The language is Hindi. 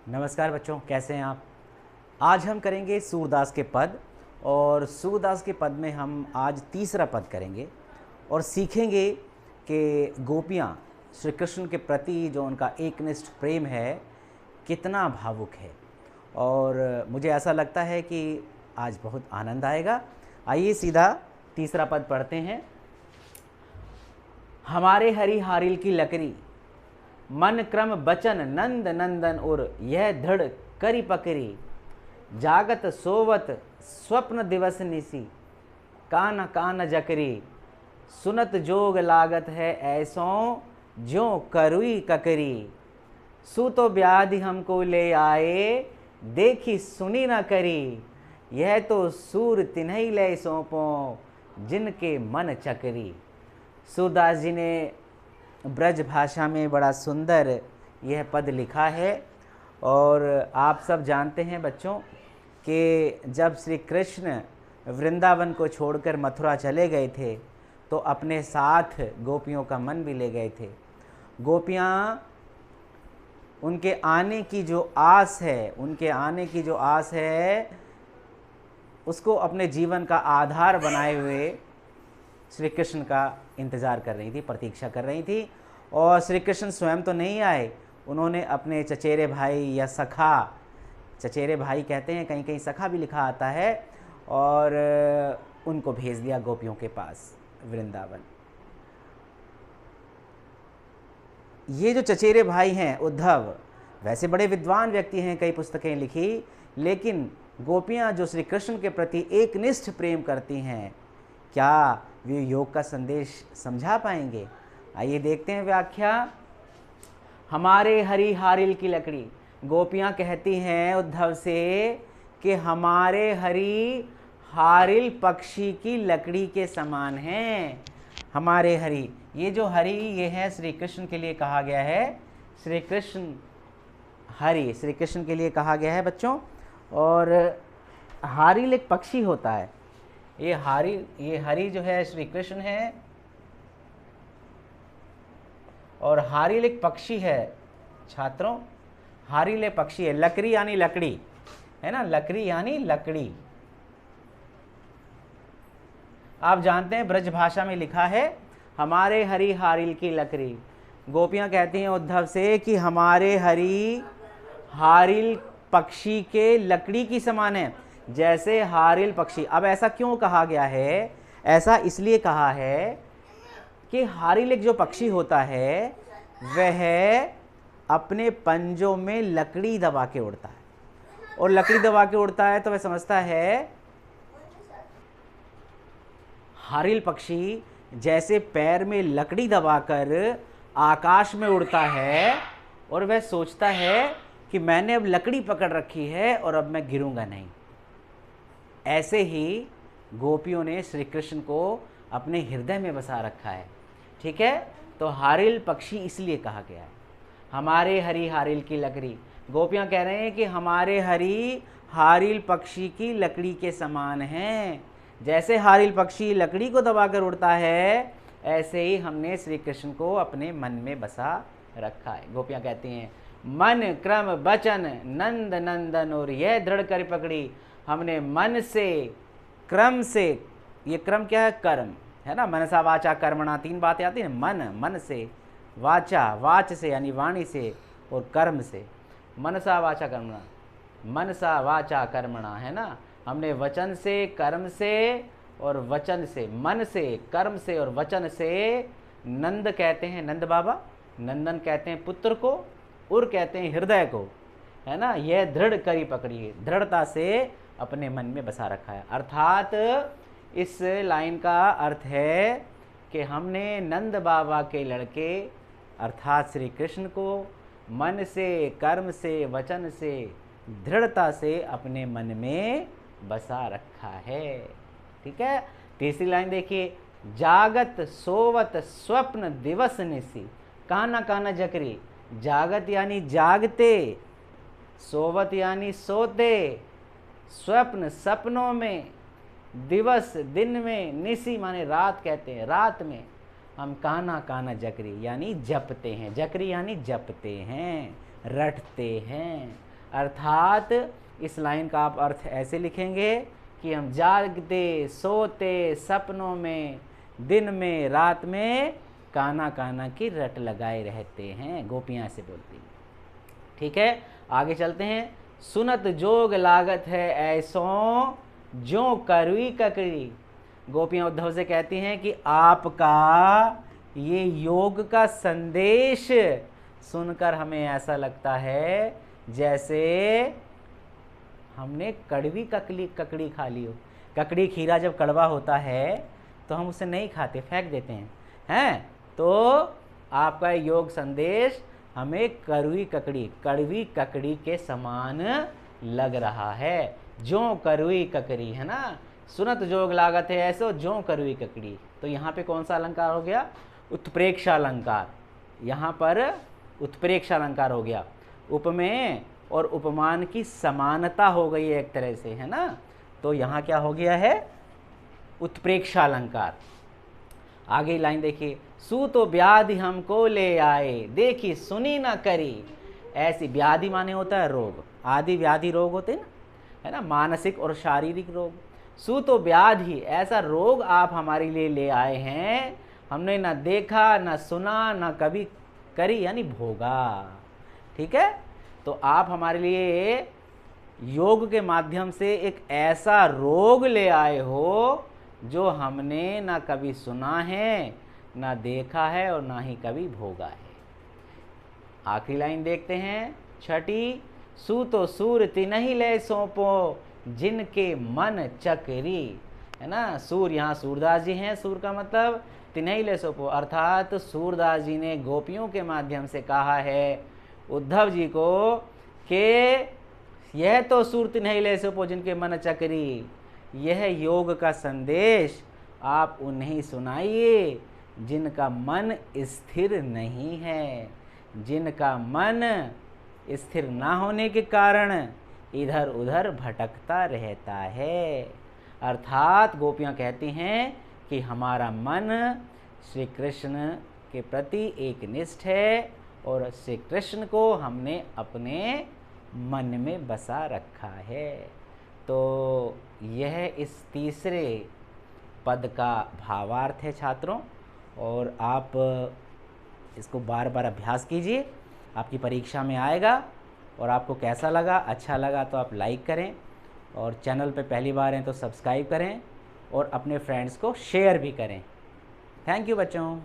नमस्कार बच्चों, कैसे हैं आप। आज हम करेंगे सूरदास के पद, और सूरदास के पद में हम आज तीसरा पद करेंगे और सीखेंगे कि गोपियाँ श्री कृष्ण के प्रति जो उनका एकनिष्ठ प्रेम है कितना भावुक है। और मुझे ऐसा लगता है कि आज बहुत आनंद आएगा। आइए सीधा तीसरा पद पढ़ते हैं। हमारे हरि हारिल की लकड़ी, मन क्रम बचन नंद नंदन और यह धड़ करी पकड़ी। जागत सोवत स्वप्न दिवस निसी, कान कान जकरी। सुनत जोग लागत है ऐसों, ज्यों करुई ककरी। सु तो व्याधि हमको ले आए, देखी सुनी न करी। यह तो सूर तिन्हई ले सौंपो, जिनके मन चकरी। सूरदास जी ने ब्रज भाषा में बड़ा सुंदर यह पद लिखा है। और आप सब जानते हैं बच्चों कि जब श्री कृष्ण वृंदावन को छोड़कर मथुरा चले गए थे तो अपने साथ गोपियों का मन भी ले गए थे। गोपियाँ उनके आने की जो आस है उसको अपने जीवन का आधार बनाए हुए श्री कृष्ण का इंतज़ार कर रही थी, प्रतीक्षा कर रही थी। और श्री कृष्ण स्वयं तो नहीं आए, उन्होंने अपने चचेरे भाई या सखा, चचेरे भाई कहते हैं, कहीं कहीं सखा भी लिखा आता है, और उनको भेज दिया गोपियों के पास वृंदावन। ये जो चचेरे भाई हैं उद्धव, वैसे बड़े विद्वान व्यक्ति हैं, कई पुस्तकें लिखी, लेकिन गोपियाँ जो श्री कृष्ण के प्रति एकनिष्ठ प्रेम करती हैं, क्या वे योग का संदेश समझा पाएंगे। आइए देखते हैं व्याख्या। हमारे हरि हारिल की लकड़ी, गोपियाँ कहती हैं उद्धव से कि हमारे हरि हारिल पक्षी की लकड़ी के समान हैं। हमारे हरि, ये जो हरि ये है श्री कृष्ण के लिए कहा गया है। श्री कृष्ण हरि श्री कृष्ण के लिए कहा गया है बच्चों। और हारिल एक पक्षी होता है। ये हरि जो है श्री कृष्ण है, और हारिल एक पक्षी है छात्रों। हारिल एक पक्षी है, लकड़ी यानी लकड़ी है ना, लकड़ी यानी लकड़ी। आप जानते हैं ब्रज भाषा में लिखा है हमारे हरि हारिल की लकड़ी। गोपियां कहती हैं उद्धव से कि हमारे हरि हारिल पक्षी के लकड़ी की समान है, जैसे हारिल पक्षी। अब ऐसा क्यों कहा गया है? ऐसा इसलिए कहा है कि हारिल एक जो पक्षी होता है वह अपने पंजों में लकड़ी दबा के उड़ता है, और लकड़ी दबा के उड़ता है तो वह समझता है, हारिल पक्षी जैसे पैर में लकड़ी दबाकर आकाश में उड़ता है, और वह सोचता है कि मैंने अब लकड़ी पकड़ रखी है और अब मैं गिरूंगा नहीं। ऐसे ही गोपियों ने श्री कृष्ण को अपने हृदय में बसा रखा है। ठीक है, तो हारिल पक्षी इसलिए कहा गया है हमारे हरि हारिल की लकड़ी। गोपियां कह रहे हैं कि हमारे हरि हारिल पक्षी की लकड़ी के समान हैं। जैसे हारिल पक्षी लकड़ी को दबाकर उड़ता है, ऐसे ही हमने श्री कृष्ण को अपने मन में बसा रखा है। गोपियां कहती हैं मन क्रम बचन नंद नंदन और यह दृढ़ कर पकड़ी। हमने मन से, क्रम से, ये क्रम क्या है? कर्म है ना। मनसा वाचा कर्मणा, तीन बातें आती हैं। मन से, वाचा वाच से यानी वाणी से, और कर्म से। मनसा वाचा कर्मणा, मनसा वाचा कर्मणा है ना। हमने वचन से, कर्म से और वचन से, मन से, कर्म से और वचन से, नंद कहते हैं नंद बाबा, नंदन कहते हैं पुत्र को, उर कहते हैं हृदय को, है ना। यह दृढ़ करी पकड़ी है, दृढ़ता से अपने मन में बसा रखा है। अर्थात इस लाइन का अर्थ है कि हमने नंद बाबा के लड़के अर्थात श्री कृष्ण को मन से, कर्म से, वचन से, दृढ़ता से अपने मन में बसा रखा है। ठीक है, तीसरी लाइन देखिए। जागत सोवत स्वप्न दिवस निसी, काना काना जकरी। जागत यानी जागते, सोवत यानी सोते, स्वप्न सपनों में, दिवस दिन में, निसी माने रात कहते हैं, रात में हम काना काना जकरी यानी जपते हैं। जकरी यानी जपते हैं, रटते हैं। अर्थात इस लाइन का आप अर्थ ऐसे लिखेंगे कि हम जागते सोते सपनों में दिन में रात में काना काना की रट लगाए रहते हैं, गोपियाँ ऐसे बोलती हैं। ठीक है, आगे चलते हैं। सुनत जोग लागत है ऐसों जो करुई ककड़ी। गोपियाँ उद्धव से कहती हैं कि आपका ये योग का संदेश सुनकर हमें ऐसा लगता है जैसे हमने कड़वी ककड़ी खा ली हो। ककड़ी खीरा जब कड़वा होता है तो हम उसे नहीं खाते, फेंक देते हैं। तो आपका योग संदेश हमें कड़वी ककड़ी के समान लग रहा है। जो करुई ककड़ी है ना, सुनत जोग लागत है ऐसो जो करुई ककड़ी। तो यहाँ पे कौन सा अलंकार हो गया? उत्प्रेक्षा अलंकार। यहाँ पर उत्प्रेक्षा अलंकार हो गया। उपमेय और उपमान की समानता हो गई है एक तरह से, है ना। तो यहाँ क्या हो गया है? उत्प्रेक्षा अलंकार। आगे लाइन देखिए, सू तो व्याधि हमको ले आए देखी सुनी ना करी। ऐसी व्याधि माने होता है रोग, आदि व्याधि रोग होते हैं ना, है ना, मानसिक और शारीरिक रोग। सू तो व्याधि, ऐसा रोग आप हमारे लिए ले आए हैं, हमने ना देखा ना सुना ना कभी करी यानी भोगा। ठीक है, तो आप हमारे लिए योग के माध्यम से एक ऐसा रोग ले आए हो जो हमने ना कभी सुना है ना देखा है और ना ही कभी भोगा है। आखिरी लाइन देखते हैं, छठी। सू तो सूर तिनहि ले सौंपो जिनके मन चकरी। है ना, सूर यहाँ सूरदास जी हैं। सूर का मतलब तिनहि ले सौंपो, अर्थात सूरदास जी ने गोपियों के माध्यम से कहा है उद्धव जी को कि यह तो सूर तिनहि ले सौंपो जिनके मन चकरी, यह योग का संदेश आप उन्हें सुनाइए जिनका मन स्थिर नहीं है, जिनका मन स्थिर ना होने के कारण इधर उधर भटकता रहता है। अर्थात गोपियाँ कहती हैं कि हमारा मन श्री कृष्ण के प्रति एक निष्ठ है और श्री कृष्ण को हमने अपने मन में बसा रखा है। तो यह इस तीसरे पद का भावार्थ है छात्रों, और आप इसको बार बार अभ्यास कीजिए, आपकी परीक्षा में आएगा। और आपको कैसा लगा? अच्छा लगा तो आप लाइक करें, और चैनल पे पहली बार हैं तो सब्सक्राइब करें, और अपने फ्रेंड्स को शेयर भी करें। थैंक यू बच्चों।